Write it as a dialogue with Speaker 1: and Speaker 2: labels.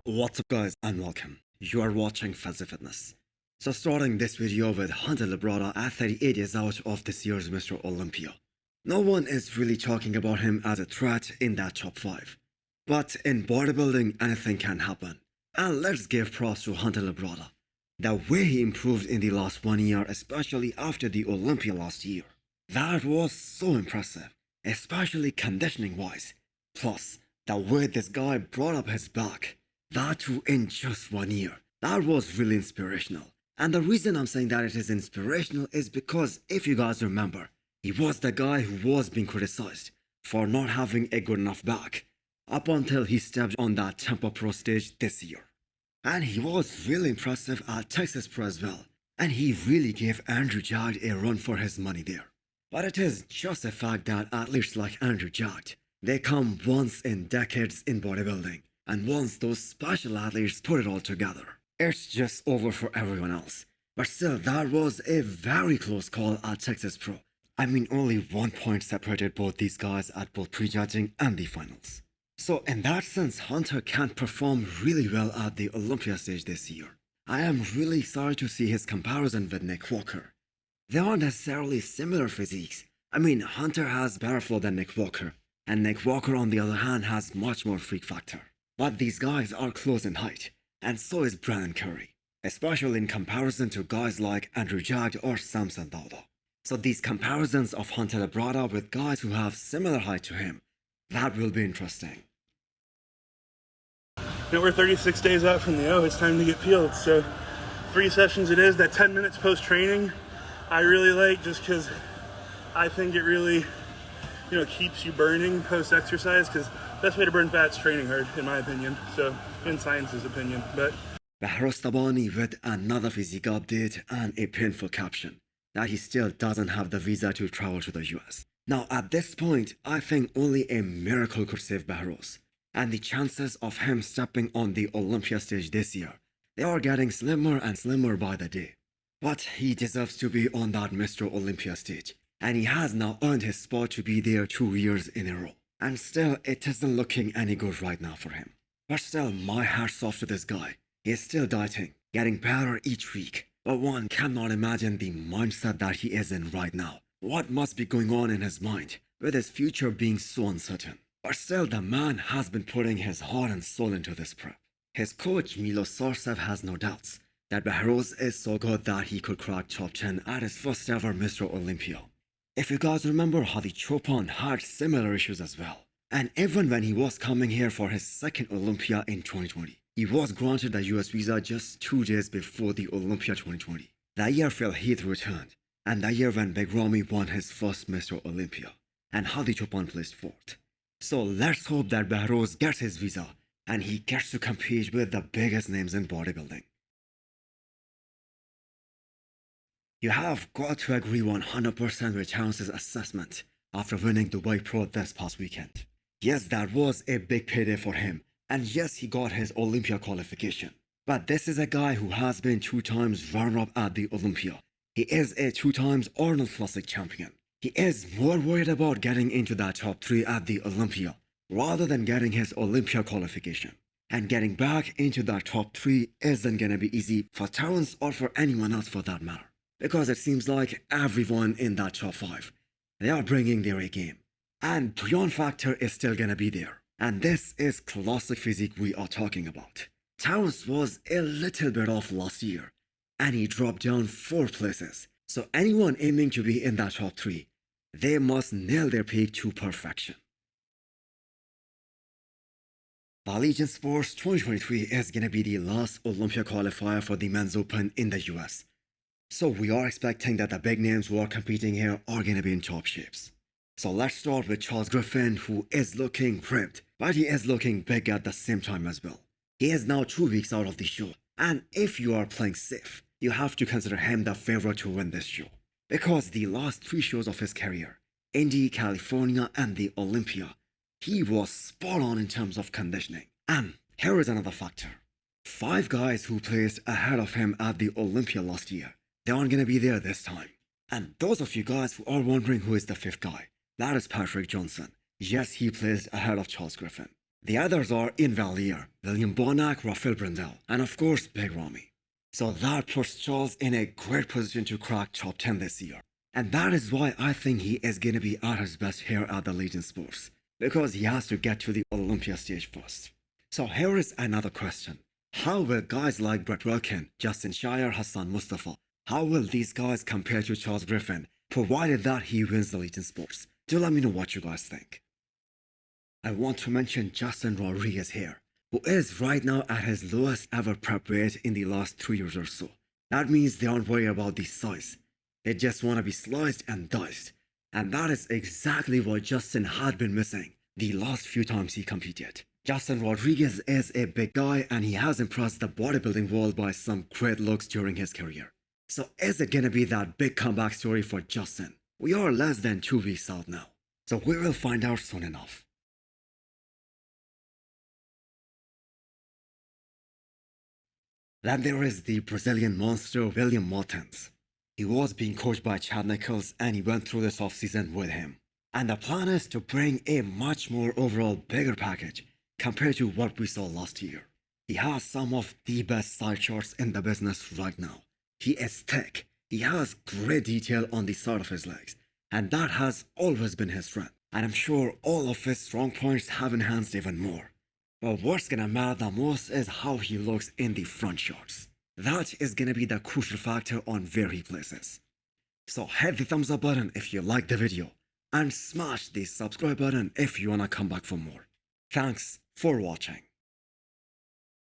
Speaker 1: What's up guys and welcome. You are watching Fazi Fitness. So starting this video with Hunter Labrada at 38 years out of this year's Mr. Olympia. No one is really talking about him as a threat in that top 5. But in bodybuilding anything can happen. And let's give props to Hunter Labrada. The way he improved in the last 1 year, especially after the Olympia last year. That was so impressive, especially conditioning wise. Plus, the way this guy brought up his back. That too in just 1 year. That was really inspirational. And the reason I'm saying that it is inspirational is because if you guys remember, he was the guy who was being criticized for not having a good enough back up until he stepped on that Tampa Pro stage this year. And he was really impressive at Texas Pro as well. And he really gave Andrew Jagged a run for his money there. But it is just a fact that athletes like Andrew Jagged, they come once in decades in bodybuilding. And once those special athletes put it all together, it's just over for everyone else. But still, that was a very close call at Texas Pro. I mean, only 1 point separated both these guys at both prejudging and the finals. So in that sense, Hunter can perform really well at the Olympia stage this year. I am really sorry to see his comparison with Nick Walker. They aren't necessarily similar physiques. I mean, Hunter has better flow than Nick Walker, and Nick Walker on the other hand has much more freak factor. But these guys are close in height, and so is Brandon Curry, especially in comparison to guys like Andrew Jagged or Samson Dauda. So these comparisons of Hunter Labrada with guys who have similar height to him, that will be interesting.
Speaker 2: Now we're 36 days out from the O, it's time to get peeled. So 3 sessions it is, that 10 minutes post-training, I really like just because I think it really, keeps you burning post-exercise because best way to burn fat is training hard, in my opinion. So, in science's opinion, but...
Speaker 1: Behrooz Tabani with another physique update and a painful caption that he still doesn't have the visa to travel to the US. Now at this point, I think only a miracle could save Behrooz. And the chances of him stepping on the Olympia stage this year, they are getting slimmer and slimmer by the day. But he deserves to be on that Mr. Olympia stage. And he has now earned his spot to be there 2 years in a row. And still, it isn't looking any good right now for him. But still, my hat's off to this guy. He is still dieting, getting better each week. But one cannot imagine the mindset that he is in right now. What must be going on in his mind, with his future being so uncertain. But still, the man has been putting his heart and soul into this prep. His coach, Milos Sarcev, has no doubts that Behrooz is so good that he could crack top 10 at his first ever Mr. Olympia. If you guys remember, Hadi Chopin had similar issues as well. And even when he was coming here for his second Olympia in 2020, he was granted a US visa just 2 days before the Olympia 2020. The year Phil Heath returned, and the year when Big Ramy won his first Mr. Olympia, and Hadi Chopin placed 4th. So let's hope that Behrooz gets his visa, and he gets to compete with the biggest names in bodybuilding. You have got to agree 100% with Terrence's assessment after winning Dubai Pro this past weekend. Yes, that was a big payday for him, and yes, he got his Olympia qualification. But this is a guy who has been 2 times runner-up at the Olympia. He is a 2 times Arnold Classic champion. He is more worried about getting into that top 3 at the Olympia, rather than getting his Olympia qualification. And getting back into that top 3 isn't gonna be easy for Terrence or for anyone else for that matter. Because it seems like everyone in that top 5, they are bringing their A game. And beyond factor is still gonna be there. And this is classic physique we are talking about. Terrence was a little bit off last year, and he dropped down 4 places. So anyone aiming to be in that top 3, they must nail their peak to perfection. The Allegiant Sports 2023 is gonna be the last Olympia qualifier for the Men's Open in the US. So we are expecting that the big names who are competing here are going to be in top shapes. So let's start with Charles Griffen, who is looking ripped, but he is looking big at the same time as well. He is now 2 weeks out of the show, and if you are playing safe, you have to consider him the favorite to win this show. Because the last 3 shows of his career, Indy, California and the Olympia, he was spot on in terms of conditioning. And here is another factor. 5 guys who placed ahead of him at the Olympia last year, they aren't gonna be there this time. And those of you guys who are wondering who is the 5th guy, that is Patrick Johnson. Yes, he placed ahead of Charles Griffen. The others are Invalier, William Bonac, Rafael Brindle, and of course Big Ramy. So that puts Charles in a great position to crack top 10 this year. And that is why I think he is going to be at his best here at the Legend Sports, because he has to get to the Olympia stage first. So here is another question. How will guys like Brett Wilkin, Justin Shire, Hassan Mustafa, how will these guys compare to Charles Griffen, provided that he wins the Legend Sports? Do let me know what you guys think. I want to mention Justin Rodriguez here, who is right now at his lowest ever prep weight in the last 3 years or so. That means they aren't worried about the size. They just want to be sliced and diced. And that is exactly what Justin had been missing the last few times he competed. Justin Rodriguez is a big guy and he has impressed the bodybuilding world by some great looks during his career. So is it gonna be that big comeback story for Justin? We are less than 2 weeks out now, so we will find out soon enough. Then there is the Brazilian monster William Martins. He was being coached by Chad Nichols and he went through this offseason with him. And the plan is to bring a much more overall bigger package compared to what we saw last year. He has some of the best side shots in the business right now. He is thick, he has great detail on the side of his legs, and that has always been his strength. And I'm sure all of his strong points have enhanced even more. But what's gonna matter the most is how he looks in the front shots. That is gonna be the crucial factor on where he places. So hit the thumbs up button if you liked the video, and smash the subscribe button if you wanna come back for more. Thanks for watching.